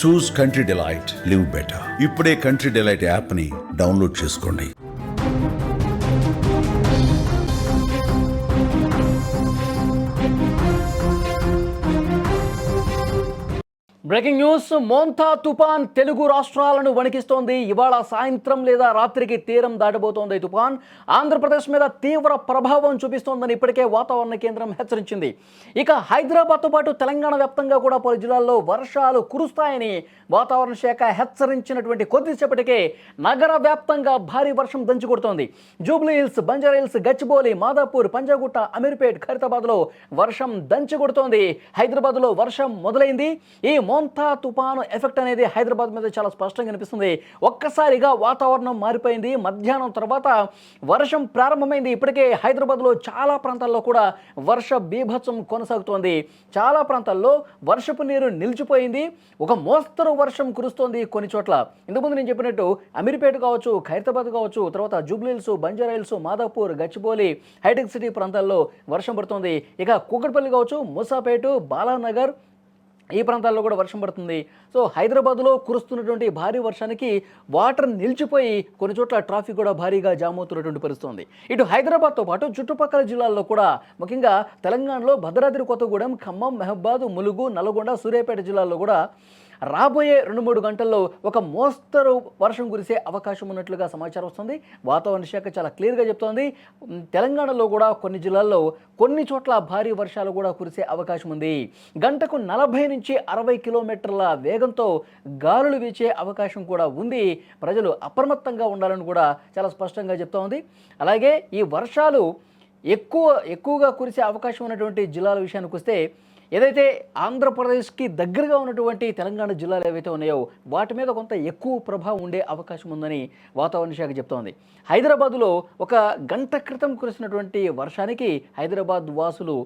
చూస్ country delight, live better. ఇప్పుడే country delight యాప్ని download చేసుకోండి. Breaking news. మోంతా తుఫాన్ తెలుగు రాష్ట్రాలను వణికిస్తోంది. ఇవాళ సాయంత్రం లేదా రాత్రికి తీరం దాటబోతోంది. తుఫాన్ ఆంధ్రప్రదేశ్ మీద తీవ్ర ప్రభావం చూపిస్తోందని ఇప్పటికే వాతావరణ కేంద్రం హెచ్చరించింది. ఇక హైదరాబాద్తో పాటు తెలంగాణ వ్యాప్తంగా కూడా పలు జిల్లాల్లో వర్షాలు కురుస్తాయని వాతావరణ శాఖ హెచ్చరించినటువంటి కొద్దిసేపటికే నగర వ్యాప్తంగా భారీ వర్షం దంచుకొడుతోంది. జూబ్లీ హిల్స్, బంజారా హిల్స్, గచ్చిబౌలి, మాదాపూర్, పంజాగుట్ట, అమీర్పేట్, ఖైరతాబాద్లో వర్షం దంచుకొడుతోంది. హైదరాబాద్లో వర్షం మొదలైంది. ఈ మోంతా తుఫాను ఎఫెక్ట్ అనేది హైదరాబాద్ మీద చాలా స్పష్టంగా కనిపిస్తుంది. ఒక్కసారిగా వాతావరణం మారిపోయింది. మధ్యాహ్నం తర్వాత వర్షం ప్రారంభమైంది. ఇప్పటికే హైదరాబాద్లో చాలా ప్రాంతాల్లో కూడా వర్ష బీభత్సం కొనసాగుతోంది. చాలా ప్రాంతాల్లో వర్షపు నీరు నిలిచిపోయింది. ఒక మోస్తరు వర్షం కురుస్తోంది కొన్ని చోట్ల. ఇంతకుముందు నేను చెప్పినట్టు అమీర్పేట కావచ్చు, ఖైరతాబాద్ కావచ్చు, తర్వాత జూబ్లీ హిల్స్, బంజారా హిల్స్, మాదాపూర్, గచ్చిబౌలి, హైటెక్ సిటీ ప్రాంతాల్లో వర్షం పడుతుంది. ఇక కూకట్పల్లి కావచ్చు, మూసాపేట, బాలానగర్ ఈ ప్రాంతాల్లో కూడా వర్షం పడుతుంది. సో హైదరాబాద్లో కురుస్తున్నటువంటి భారీ వర్షానికి వాటర్ నిలిచిపోయి కొన్ని చోట్ల ట్రాఫిక్ కూడా భారీగా జామ్ అవుతున్నటువంటి పరిస్థితుంది. ఇటు హైదరాబాద్తో పాటు చుట్టుపక్కల జిల్లాల్లో కూడా, ముఖ్యంగా తెలంగాణలో భద్రాద్రి కొత్తగూడెం, ఖమ్మం, మహబూబాద్, ములుగు, నల్గొండ, సూర్యాపేట జిల్లాల్లో కూడా రాబోయే 2-3 గంటల్లో ఒక మోస్తరు వర్షం కురిసే అవకాశం ఉన్నట్లుగా సమాచారం వస్తుంది. వాతావరణ శాఖ చాలా క్లియర్గా చెప్తోంది. తెలంగాణలో కూడా కొన్ని జిల్లాల్లో కొన్ని చోట్ల భారీ వర్షాలు కూడా కురిసే అవకాశం ఉంది. గంటకు 40 నుంచి 60 కిలోమీటర్ల వేగంతో గాలులు వీచే అవకాశం కూడా ఉంది. ప్రజలు అప్రమత్తంగా ఉండాలని కూడా చాలా స్పష్టంగా చెప్తా ఉంది. అలాగే ఈ వర్షాలు ఎక్కువగా కురిసే అవకాశం ఉన్నటువంటి జిల్లాల విషయానికి వస్తే, ఏదైతే ఆంధ్రప్రదేశ్కి దగ్గరగా ఉన్నటువంటి తెలంగాణ జిల్లాలు ఏవైతే ఉన్నాయో వాటి మీద కొంత ఎక్కువ ప్రభావం ఉండే అవకాశం ఉందని వాతావరణ శాఖ చెప్తోంది. హైదరాబాదులో ఒక గంట క్రితం కురిసినటువంటి వర్షానికి హైదరాబాద్ వాసులు,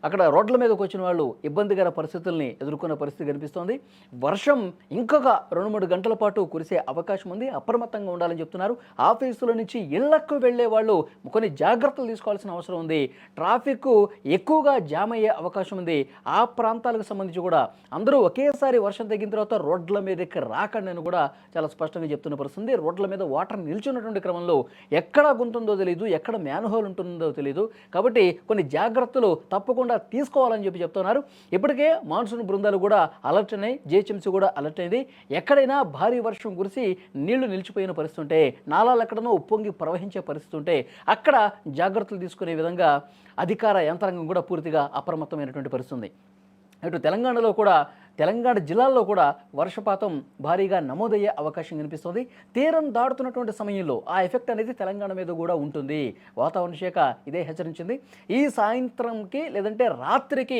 అక్కడ రోడ్ల మీదకి వచ్చిన వాళ్ళు ఇబ్బందికర పరిస్థితుల్ని ఎదుర్కొన్న పరిస్థితి కనిపిస్తోంది. వర్షం ఇంకొక 2-3 గంటల పాటు కురిసే అవకాశం ఉంది. అప్రమత్తంగా ఉండాలని చెప్తున్నారు. ఆఫీసుల నుంచి ఇళ్లకు వెళ్లే వాళ్ళు కొన్ని జాగ్రత్తలు తీసుకోవాల్సిన అవసరం ఉంది. ట్రాఫిక్ ఎక్కువగా జామ్ అయ్యే అవకాశం ఉంది. ఆ ప్రాంతాలకు సంబంధించి కూడా అందరూ ఒకేసారి వర్షం తగ్గిన తర్వాత రోడ్ల మీదకి రాకండి అని కూడా చాలా స్పష్టంగా చెప్తున్న పరిస్థితి. రోడ్ల మీద వాటర్ నిల్చున్నటువంటి క్రమంలో ఎక్కడ గుంటుందో తెలియదు, ఎక్కడ మ్యాన్హోల్ ఉంటుందో తెలియదు. కాబట్టి కొన్ని జాగ్రత్తలు తప్పకుండా తీసుకోవాలని చెప్తున్నారు. ఇప్పటికే మాన్సూన్ బృందాలు కూడా అలర్ట్ అయినాయి. జిహెచ్ఎంసీ కూడా అలర్ట్ అయింది. ఎక్కడైనా భారీ వర్షం కురిసి నీళ్లు నిలిచిపోయిన పరిస్థితి ఉంటే, నాలాలు ఎక్కడనో ఉప్పొంగి ప్రవహించే పరిస్థితి ఉంటే అక్కడ జాగ్రత్తలు తీసుకునే విధంగా అధికార యంత్రాంగం కూడా పూర్తిగా అప్రమత్తమైనటువంటి పరిస్థితి ఉంది. ఇటు తెలంగాణ జిల్లాల్లో కూడా వర్షపాతం భారీగా నమోదయ్యే అవకాశం కనిపిస్తుంది. తీరం దాటుతున్నటువంటి సమయంలో ఆ ఎఫెక్ట్ అనేది తెలంగాణ మీద కూడా ఉంటుంది. వాతావరణ శాఖ ఇదే హెచ్చరించింది. ఈ సాయంత్రంకి లేదంటే రాత్రికి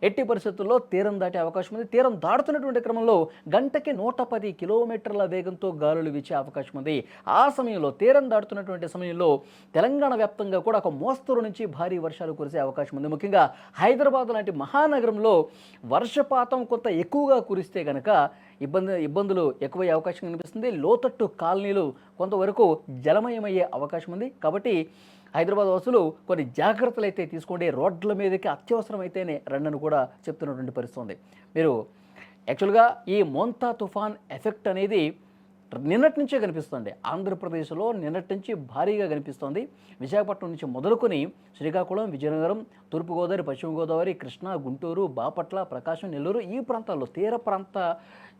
ఎట్టి పరిస్థితుల్లో తీరం దాటే అవకాశం ఉంది. తీరం దాటుతున్నటువంటి క్రమంలో గంటకి 110 కిలోమీటర్ల వేగంతో గాలులు వీచే అవకాశం ఉంది. ఆ సమయంలో, తీరం దాటుతున్నటువంటి సమయంలో తెలంగాణ వ్యాప్తంగా కూడా ఒక మోస్తరు నుంచి భారీ వర్షాలు కురిసే అవకాశం ఉంది. ముఖ్యంగా హైదరాబాద్ లాంటి మహానగరంలో వర్షపాతం కొంత ఎక్కువగా కురిస్తే కనుక ఇబ్బందులు ఎక్కువయ్యే అవకాశం కనిపిస్తుంది. లోతట్టు కాలనీలు కొంతవరకు జలమయమయ్యే అవకాశం ఉంది. కాబట్టి హైదరాబాద్ వాసులు కొన్ని జాగ్రత్తలు అయితే తీసుకోండి. రోడ్ల మీదకి అత్యవసరమైతేనే రండని కూడా చెప్తున్నటువంటి పరిస్థితి ఉంది. మీరు యాక్చువల్గా ఈ మోంతా తుఫాన్ ఎఫెక్ట్ అనేది నిన్నటి నుంచే కనిపిస్తుంది. ఆంధ్రప్రదేశ్లో నిన్నటి నుంచి భారీగా కనిపిస్తోంది. విశాఖపట్నం నుంచి మొదలుకొని శ్రీకాకుళం, విజయనగరం, తూర్పుగోదావరి, పశ్చిమ గోదావరి, కృష్ణా, గుంటూరు, బాపట్ల, ప్రకాశం, నెల్లూరు ఈ ప్రాంతాల్లో, తీర ప్రాంత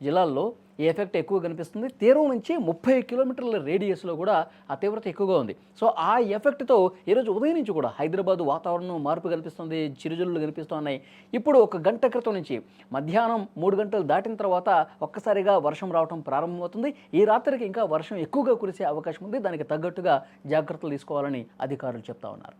జిల్లాల్లో ఈ ఎఫెక్ట్ ఎక్కువ కనిపిస్తుంది. తీరం నుంచి 30 కిలోమీటర్ల రేడియస్లో కూడా ఆ తీవ్రత ఎక్కువగా ఉంది. సో ఆ ఎఫెక్ట్తో ఈరోజు ఉదయం నుంచి కూడా హైదరాబాద్ వాతావరణం మార్పు కనిపిస్తుంది. చిరుజల్లులు కనిపిస్తున్నాయి. ఇప్పుడు ఒక గంట క్రితం నుంచి మధ్యాహ్నం 3 గంటలు దాటిన తర్వాత ఒక్కసారిగా వర్షం రావడం ప్రారంభమవుతుంది. ఈ రాత్రికి ఇంకా వర్షం ఎక్కువగా కురిసే అవకాశం ఉంది. దానికి తగ్గట్టుగా జాగ్రత్తలు తీసుకోవాలని అధికారులు చెప్తా ఉన్నారు.